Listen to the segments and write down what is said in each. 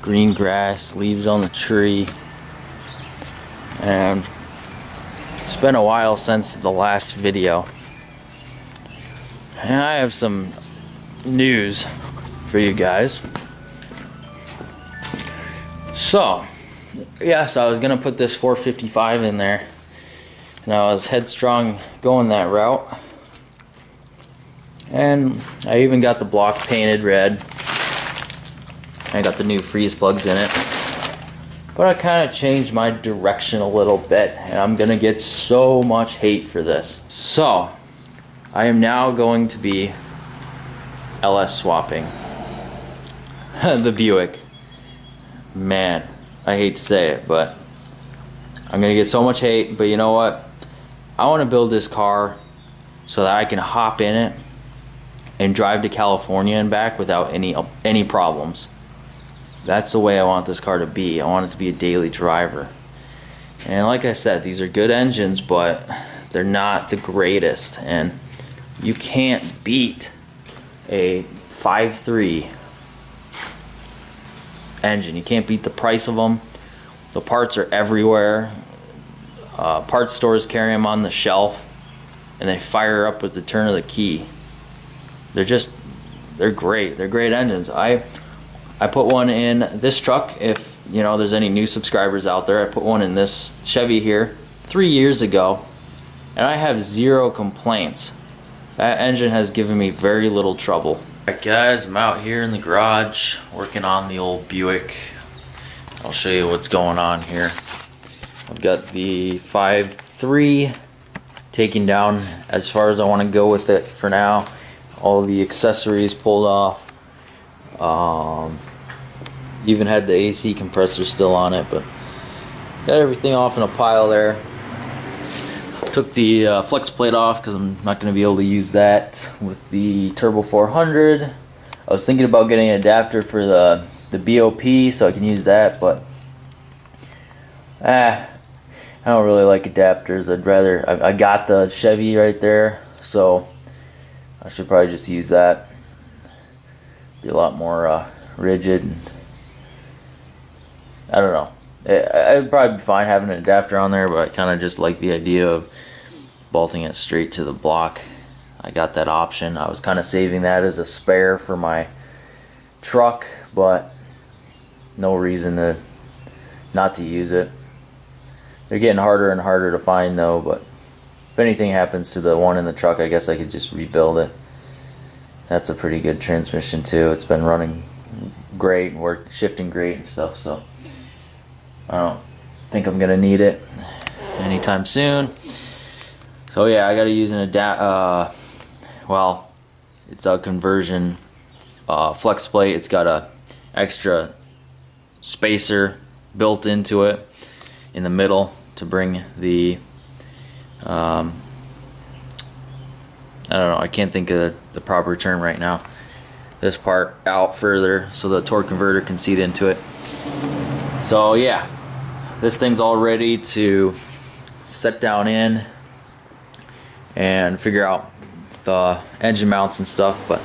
green grass, leaves on the tree, and it's been a while since the last video, and I have some news for you guys. So yes, I was gonna put this 455 in there, and I was headstrong going that route, and I even got the block painted red. I got the new freeze plugs in it, but I kind of changed my direction a little bit, and I'm gonna get so much hate for this. So I am now going to be LS swapping the Buick. Man, I hate to say it, but I'm gonna get so much hate. But you know what? I want to build this car so that I can hop in it and drive to California and back without any problems. That's the way I want this car to be. I want it to be a daily driver. And like I said, these are good engines, but they're not the greatest. And you can't beat a 5.3 engine. You can't beat the price of them. The parts are everywhere. Parts stores carry them on the shelf, and they fire up with the turn of the key. They're great. They're great engines. I put one in this truck. If you know there's any new subscribers out there, I put one in this Chevy here 3 years ago, and I have zero complaints. That engine has given me very little trouble. Alright guys, I'm out here in the garage working on the old Buick. I'll show you what's going on here. I've got the 5.3 taken down as far as I want to go with it for now. All the accessories pulled off. Even had the AC compressor still on it, but got everything off in a pile there. Took the flex plate off because I'm not going to be able to use that with the Turbo 400. I was thinking about getting an adapter for the BOP so I can use that, but I don't really like adapters. I'd rather, I got the Chevy right there, so I should probably just use that. Be a lot more rigid. And, I don't know. It'd probably be fine having an adapter on there, but I kind of just like the idea of bolting it straight to the block. I got that option. I was kind of saving that as a spare for my truck, but no reason to not to use it. They're getting harder and harder to find though, but if anything happens to the one in the truck, I guess I could just rebuild it. That's a pretty good transmission too. It's been running great and shifting great and stuff, so I don't think I'm gonna need it anytime soon. So yeah, I gotta use an well, it's a conversion flex plate. It's got a extra spacer built into it in the middle to bring the I don't know, I can't think of the proper term right now. This part out further so the torque converter can seat into it. So yeah, this thing's all ready to set down in and figure out the engine mounts and stuff, but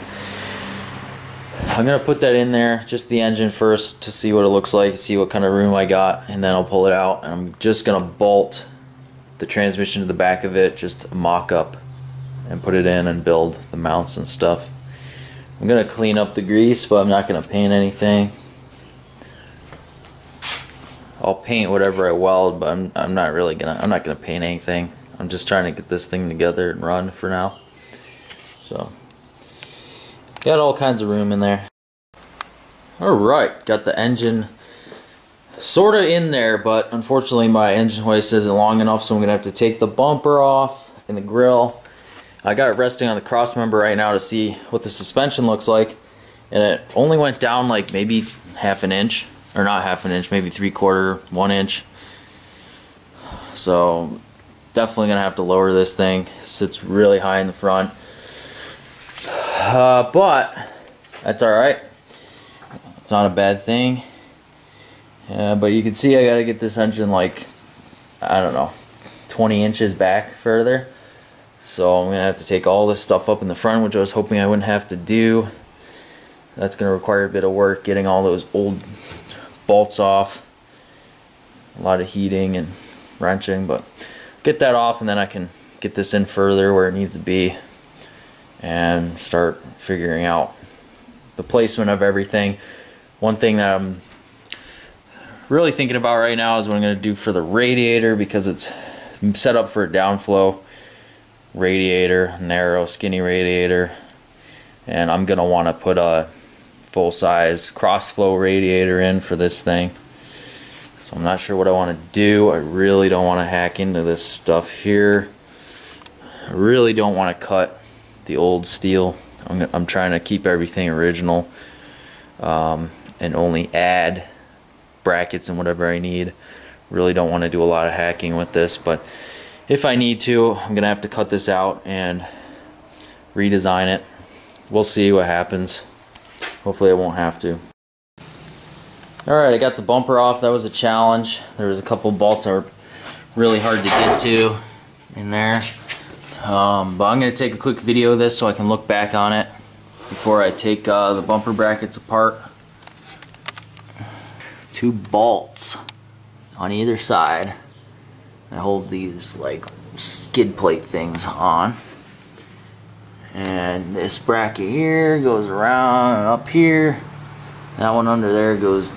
I'm gonna put that in there, just the engine first, to see what it looks like, see what kind of room I got, and then I'll pull it out, and I'm just gonna bolt the transmission to the back of it, just mock up and put it in and build the mounts and stuff. I'm gonna clean up the grease, but I'm not gonna paint anything. I'll paint whatever I weld, but I'm not gonna paint anything. I'm just trying to get this thing together and run for now. So got all kinds of room in there. Alright, got the engine sorta in there, but unfortunately my engine hoist isn't long enough, so I'm gonna have to take the bumper off and the grill. I got it resting on the cross member right now to see what the suspension looks like, and it only went down like maybe half an inch, or not half an inch, maybe 3/4, 1 inch. So definitely gonna have to lower this thing. It sits really high in the front, but that's all right. It's not a bad thing. But you can see I gotta get this engine like, I don't know, 20 inches back further. So I'm gonna have to take all this stuff up in the front, which I was hoping I wouldn't have to do. That's gonna require a bit of work, getting all those old bolts off. A lot of heating and wrenching, but get that off and then I can get this in further where it needs to be and start figuring out the placement of everything. One thing that I'm really thinking about right now is what I'm going to do for the radiator, because it's set up for a downflow radiator, narrow skinny radiator, and I'm going to want to put a full-size cross-flow radiator in for this thing. So I'm not sure what I want to do. I really don't want to hack into this stuff here. I really don't want to cut the old steel. I'm trying to keep everything original and only add brackets and whatever I need. Really don't want to do a lot of hacking with this, but if I need to, I'm gonna have to cut this out and redesign it. We'll see what happens. Hopefully I won't have to. Alright, I got the bumper off. That was a challenge. There was a couple bolts that were really hard to get to in there. But I'm going to take a quick video of this so I can look back on it before I take the bumper brackets apart. 2 bolts on either side. I hold these like skid plate things on. And this bracket here goes around and up here. That one under there goes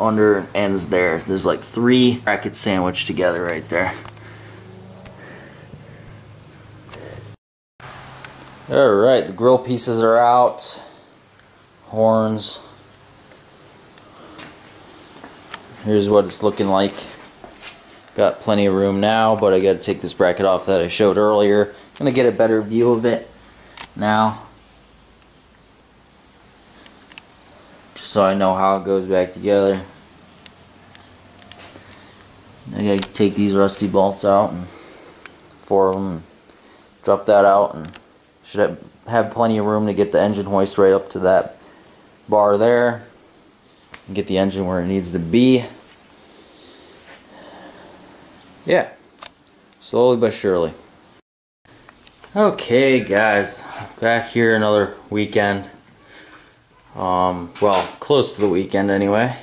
under and ends there. There's like 3 brackets sandwiched together right there. Alright, the grill pieces are out. Horns. Here's what it's looking like. Got plenty of room now, but I got to take this bracket off that I showed earlier. I'm going to get a better view of it now, just so I know how it goes back together. I got to take these rusty bolts out, and 4 of them, and drop that out, and should have plenty of room to get the engine hoist right up to that bar there and get the engine where it needs to be. Yeah, slowly but surely. Okay guys, back here another weekend. Well, close to the weekend anyway.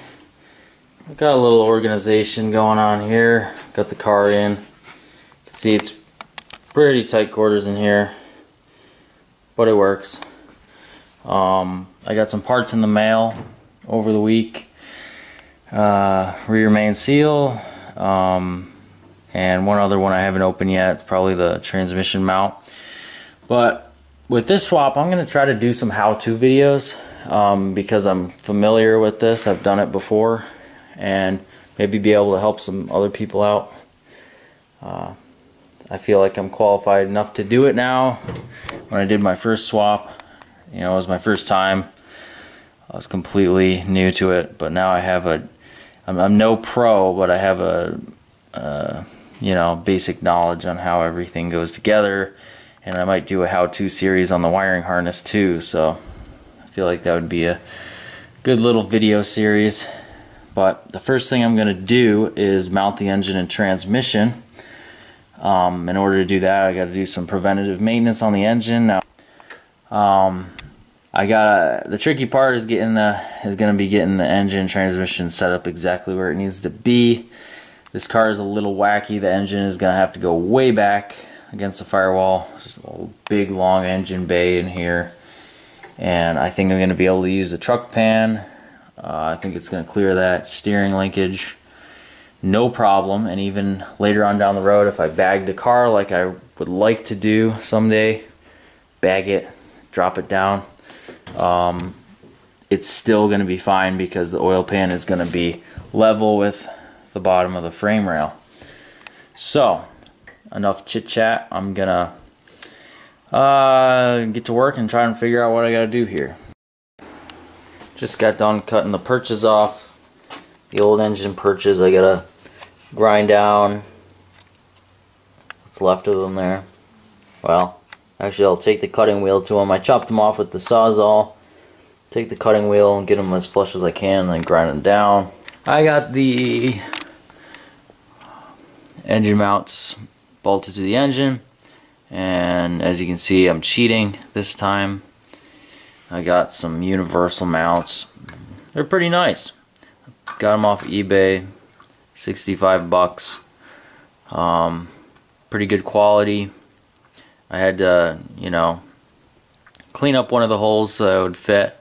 I've got a little organization going on here. Got the car in. You can see it's pretty tight quarters in here, but it works. I got some parts in the mail over the week. Rear main seal, and one other one I haven't opened yet. It's probably the transmission mount. But with this swap, I'm going to try to do some how-to videos because I'm familiar with this. I've done it before, and maybe be able to help some other people out. I feel like I'm qualified enough to do it now. When I did my first swap, you know, it was my first time. I was completely new to it, but now I have I'm no pro, but I have you know, basic knowledge on how everything goes together, and I might do a how-to series on the wiring harness too, so I feel like that would be a good little video series. But the first thing I'm going to do is mount the engine and transmission. In order to do that, I got to do some preventative maintenance on the engine. Now, the tricky part is going to be getting the engine and transmission set up exactly where it needs to be. This car is a little wacky. The engine is going to have to go way back against the firewall. Just a big long engine bay in here, and I think I'm going to be able to use the truck pan. I think it's going to clear that steering linkage no problem. And even later on down the road, if I bag the car like I would like to do someday, bag it, drop it down, it's still going to be fine because the oil pan is going to be level with the bottom of the frame rail. So enough chit chat. I'm gonna get to work and try and figure out what I gotta do here. Just got done cutting the perches off, the old engine perches. I gotta grind down what's left of them there. Well, actually I'll take the cutting wheel to them. I chopped them off with the Sawzall. Take the cutting wheel and get them as flush as I can, and then grind them down. I got the engine mounts bolted to the engine, and as you can see, I'm cheating this time. I got some universal mounts. They're pretty nice. Got them off eBay, 65 bucks. Pretty good quality. I had to, you know, clean up one of the holes so it would fit,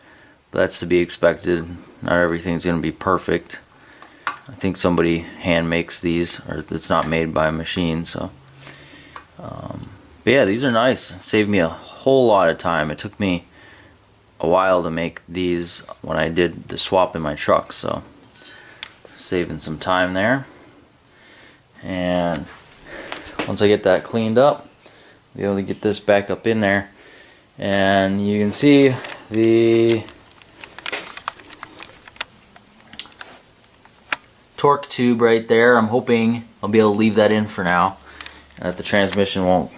but that's to be expected. Not everything's going to be perfect. I think somebody hand makes these, or it's not made by a machine. So, but yeah, these are nice. Saved me a whole lot of time. It took me a while to make these when I did the swap in my truck, so saving some time there. And once I get that cleaned up, I'll be able to get this back up in there, and you can see the torque tube right there. I'm hoping I'll be able to leave that in for now, and that the transmission won't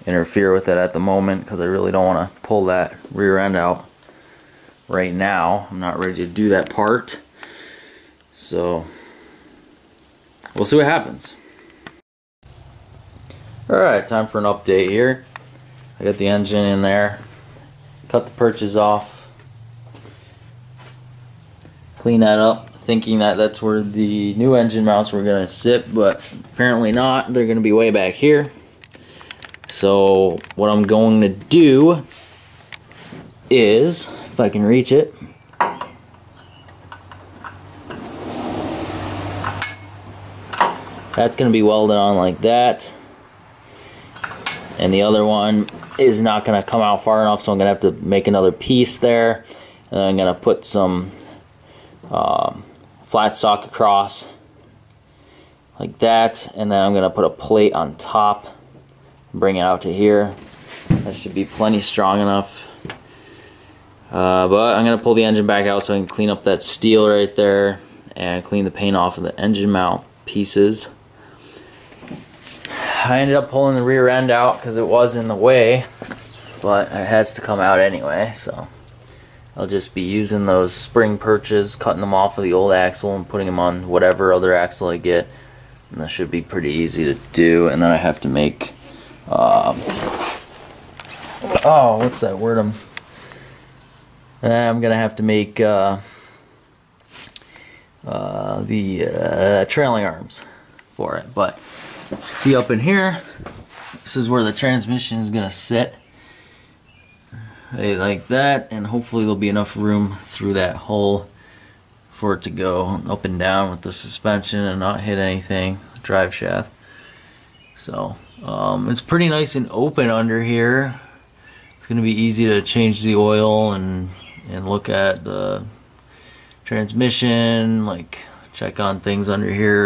interfere with it at the moment, because I really don't want to pull that rear end out right now. I'm not ready to do that part, so we'll see what happens. Alright, time for an update here. I got the engine in there, cut the perches off, clean that up, thinking that that's where the new engine mounts were going to sit, but apparently not. They're going to be way back here. So what I'm going to do is, if I can reach it, that's going to be welded on like that, and the other one is not going to come out far enough, so I'm going to have to make another piece there, and then I'm going to put some flat stock across like that, and then I'm going to put a plate on top, bring it out to here. That should be plenty strong enough. But I'm going to pull the engine back out so I can clean up that steel right there and clean the paint off of the engine mount pieces. I ended up pulling the rear end out because it was in the way, but it has to come out anyway, so I'll just be using those spring perches, cutting them off of the old axle and putting them on whatever other axle I get, and that should be pretty easy to do. And then I have to make what's that word? I'm gonna have to make the trailing arms for it. But see, up in here, this is where the transmission is gonna sit, like that, and hopefully there'll be enough room through that hole for it to go up and down with the suspension and not hit anything, drive shaft. So it's pretty nice and open under here. It's gonna be easy to change the oil and look at the transmission, like check on things under here.